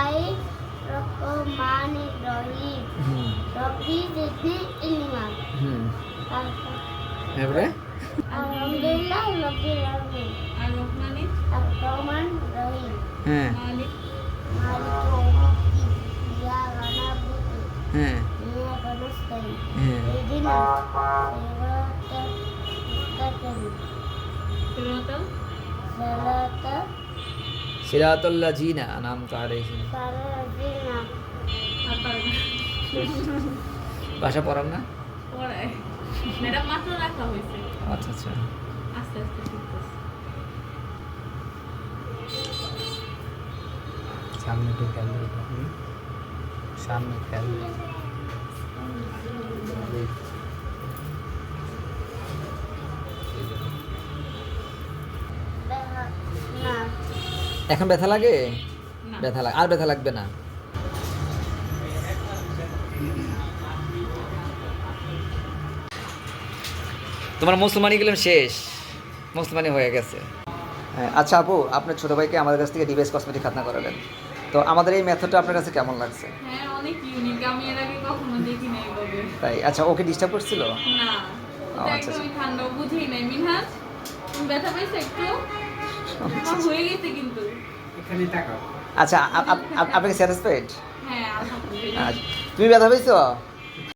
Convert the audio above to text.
বিসমিল্লাহির-রহমানির-রহিম। রব্বি জিদনি ইলমা। এবারে আলহামদুলিল্লাহ রাব্বিল আলামিন। আর-রহমান রহিম। হ্যাঁ মালিক ইয়াউমিদ্দিন। ইয়াকা না'বুদু হ্যাঁ ওয়া ইয়াকা নাস্তাইন। হ্যাঁ ইহদিনাস সিরাতাল মুস্তাকিম। সিরাতাল সিরাতাল্লাযিনা আনআমতা আলাইহিম। সালাতিনা। ভাষা পড়ান না? পড়ায় ম্যাডাম মাত্র রাখা হয়েছে, আচ্ছা আচ্ছা। আস্তে আস্তে শিখতেছে। সামনে তো খেয়াল সামনে খেয়াল না। এখন ব্যথা লাগে? না। ব্যথা লাগে, আর ব্যথা লাগবে না। তোমার মুসলমানি গেলাম শেষ, মুসলমানি হয়ে গেছে। আচ্ছা আপু, আপনার ছোট ভাইকে আমাদের কাছ থেকে ডিভাইস কসমেটিক খাতনা করালেন, তো আমাদের এই মেথডটা আপনার কাছে কেমন লাগছে? হ্যাঁ, অনেক ইউনিক, আমি এর আগে কখনো দেখি নাই এভাবে। তাই? আচ্ছা, ওকে ডিস্টার্ব করছিল? না, ও, এটা আচ্ছা, একদমই ঠান্ডা, বুঝেই নাই। মিনহাজ, তুমি ব্যথা পাইছো একটু? আমার হয়ে গেছে কিন্তু। এখানে তাকাও। আচ্ছা, আপনি কি স্যাটিসফাইড? হ্যাঁ, আলহামদুলিল্লাহ। আচ্ছা, তুমি ব্যথা পেয়েছো?